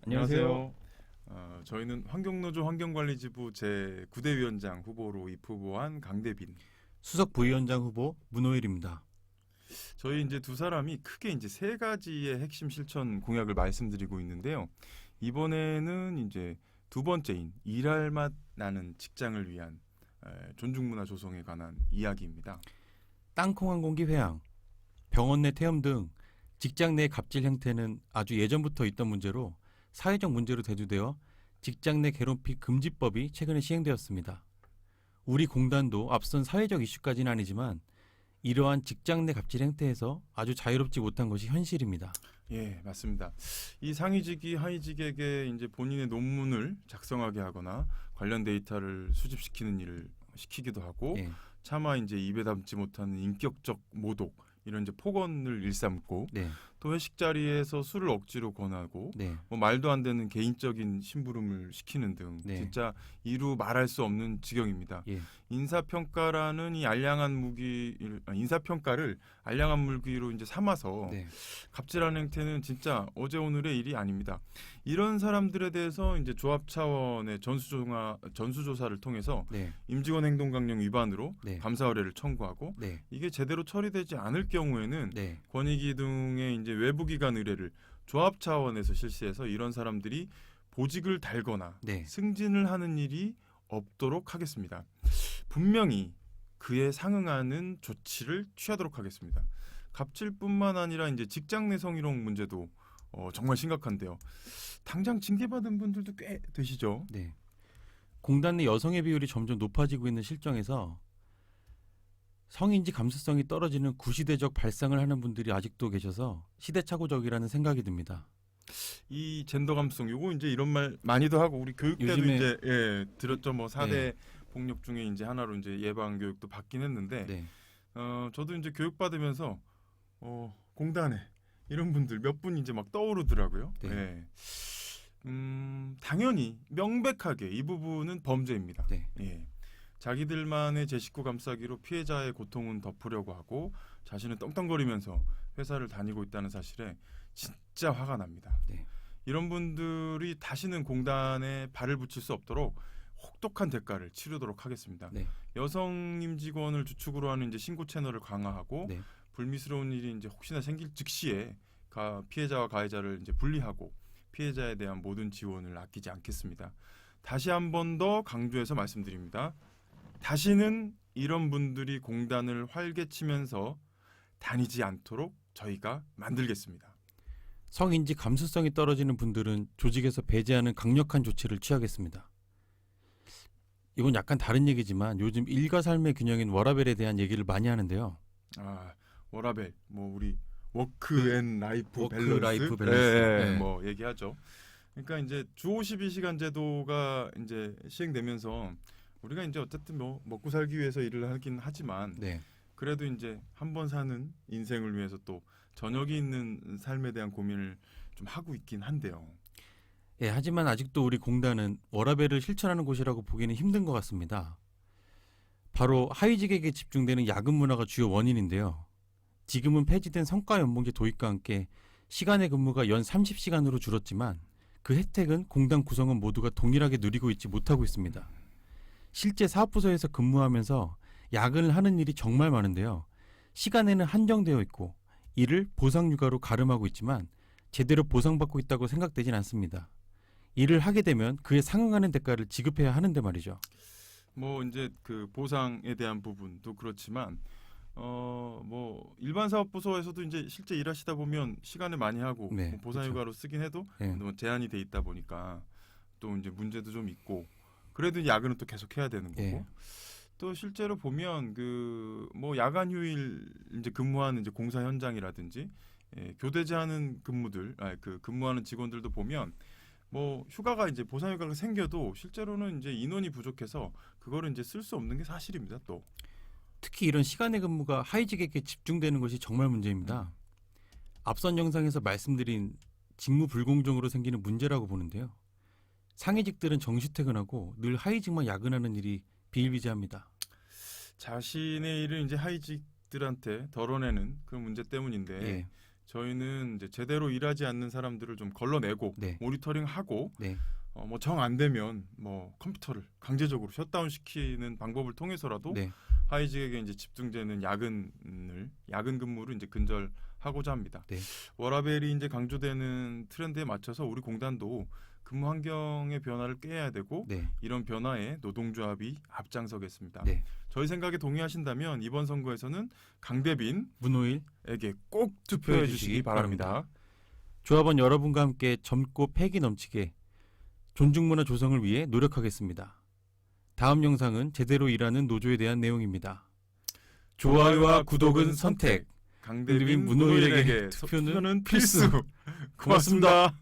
안녕하세요. 저희는 환경노조 환경관리지부 제9대 위원장 후보로 입후보한 강대빈. 수석 부위원장 후보 문호일입니다. 저희 이제 두 사람이 크게 이제 세 가지의 핵심 실천 공약을 말씀드리고 있는데요. 이번에는 이제 두 번째인 일할 맛 나는 직장을 위한 존중문화 조성에 관한 이야기입니다. 땅콩 한 공기 회항, 병원 내 퇴원 등 직장 내 갑질 형태는 아주 예전부터 있던 문제로 사회적 문제로 대두되어 직장 내 괴롭힘 금지법이 최근에 시행되었습니다. 우리 공단도 앞선 사회적 이슈까지는 아니지만 이러한 직장 내 갑질 행태에서 아주 자유롭지 못한 것이 현실입니다. 예, 맞습니다. 이 상위직이 하위직에게 이제 본인의 논문을 작성하게 하거나 관련 데이터를 수집시키는 일을 시키기도 하고, 예. 차마 이제 입에 담지 못하는 인격적 모독, 이런 이제 폭언을 일삼고, 네. 또 회식 자리에서 술을 억지로 권하고, 네. 뭐 말도 안 되는 개인적인 심부름을 시키는 등 네. 진짜 이루 말할 수 없는 지경입니다. 예. 인사평가라는 이 알량한 무기, 인사평가를 알량한 무기로 이제 삼아서 네. 갑질하는 행태는 진짜 어제 오늘의 일이 아닙니다. 이런 사람들에 대해서 이제 조합 차원의 전수조사를 통해서 네. 임직원 행동강령 위반으로 네. 감사 의뢰를 청구하고, 네. 이게 제대로 처리되지 않을 경우에는 네. 권익위 등의 이제 외부기관 의뢰를 조합 차원에서 실시해서 이런 사람들이 보직을 달거나 네. 승진을 하는 일이 없도록 하겠습니다. 분명히 그에 상응하는 조치를 취하도록 하겠습니다. 갑질뿐만 아니라 이제 직장 내 성희롱 문제도 정말 심각한데요. 당장 징계받은 분들도 꽤 되시죠? 네. 공단 내 여성의 비율이 점점 높아지고 있는 실정에서 성인지 감수성이 떨어지는 구시대적 발상을 하는 분들이 아직도 계셔서 시대착오적이라는 생각이 듭니다. 이 젠더 감수성, 요거 이제 이런 말 많이도 하고 우리 교육 때도 요즘에 이제 들었죠. 뭐 4대 폭력 중에 이제 하나로 이제 예방 교육도 받긴 했는데, 네. 저도 이제 교육 받으면서 공단에 이런 분들 몇 분 이제 막 떠오르더라고요. 네. 예. 당연히 명백하게 이 부분은 범죄입니다. 네. 예. 자기들만의 제 식구 감싸기로 피해자의 고통은 덮으려고 하고 자신은 떵떵거리면서 회사를 다니고 있다는 사실에 진짜 화가 납니다. 네. 이런 분들이 다시는 공단에 발을 붙일 수 없도록 혹독한 대가를 치르도록 하겠습니다. 네. 여성 임직원을 주축으로 하는 이제 신고 채널을 강화하고, 네. 불미스러운 일이 이제 혹시나 생길 즉시에 피해자와 가해자를 이제 분리하고 피해자에 대한 모든 지원을 아끼지 않겠습니다. 다시 한 번 더 강조해서 말씀드립니다. 다시는 이런 분들이 공단을 활개치면서 다니지 않도록 저희가 만들겠습니다. 성인지 감수성이 떨어지는 분들은 조직에서 배제하는 강력한 조치를 취하겠습니다. 이건 약간 다른 얘기지만 요즘 일과 삶의 균형인 워라밸에 대한 얘기를 많이 하는데요. 워라밸, 뭐 우리 워크 앤 라이프 밸런스, 라이프 밸런스. 네. 뭐 얘기하죠. 그러니까 이제 주 52시간 제도가 이제 시행되면서 우리가 이제 어쨌든 뭐 먹고 살기 위해서 일을 하긴 하지만, 네. 그래도 이제 한 번 사는 인생을 위해서 또 저녁이 있는 삶에 대한 고민을 좀 하고 있긴 한데요. 예, 하지만 아직도 우리 공단은 워라밸을 실천하는 곳이라고 보기는 힘든 것 같습니다. 바로 하위직에게 집중되는 야근 문화가 주요 원인인데요. 지금은 폐지된 성과 연봉제 도입과 함께 시간의 근무가 연 30시간으로 줄었지만 그 혜택은 공단 구성원 모두가 동일하게 누리고 있지 못하고 있습니다. 실제 사업부서에서 근무하면서 야근을 하는 일이 정말 많은데요. 시간에는 한정되어 있고 이를 보상휴가로 가름하고 있지만 제대로 보상받고 있다고 생각되진 않습니다. 일을 하게 되면 그에 상응하는 대가를 지급해야 하는데 말이죠. 뭐 이제 그 보상에 대한 부분도 그렇지만, 뭐 일반 사업부서에서도 이제 실제 일하시다 보면 시간을 많이 하고, 네, 뭐 보상휴가로 쓰긴 해도 네. 뭐 제한이 돼 있다 보니까 또 이제 문제도 좀 있고, 그래도 야근은 또 계속 해야 되는 거고. 네. 또 실제로 보면 그 뭐 야간 휴일 이제 근무하는 이제 공사 현장이라든지, 교대제하는 근무들, 그 근무하는 직원들도 보면 뭐 휴가가 이제 보상휴가가 생겨도 실제로는 이제 인원이 부족해서 그거를 이제 쓸 수 없는 게 사실입니다. 또 특히 이런 시간의 근무가 하위직에게 집중되는 것이 정말 문제입니다. 앞선 영상에서 말씀드린 직무 불공정으로 생기는 문제라고 보는데요. 상위직들은 정시퇴근하고 늘 하위직만 야근하는 일이 비일비재합니다. 자신의 일을 이제 하위직들한테 덜어내는 그런 문제 때문인데, 예. 저희는 이제 제대로 일하지 않는 사람들을 좀 걸러내고 네. 모니터링하고 네. 뭐 정 안 되면 뭐 컴퓨터를 강제적으로 셧다운 시키는 방법을 통해서라도 네. 하이직에게 이제 집중되는 야근 근무를 이제 근절하고자 합니다. 네. 워라밸이 이제 강조되는 트렌드에 맞춰서 우리 공단도 근무 환경의 변화를 꾀해야 되고 네. 이런 변화에 노동조합이 앞장서겠습니다. 네. 저희 생각에 동의하신다면 이번 선거에서는 강대빈에게 문호일 꼭 투표해 주시기 바랍니다. 조합원 여러분과 함께 젊고 패기 넘치게 존중문화 조성을 위해 노력하겠습니다. 다음 영상은 제대로 일하는 노조에 대한 내용입니다. 좋아요와 구독은 선택. 강대빈 문호일에게 투표는 필수. 고맙습니다.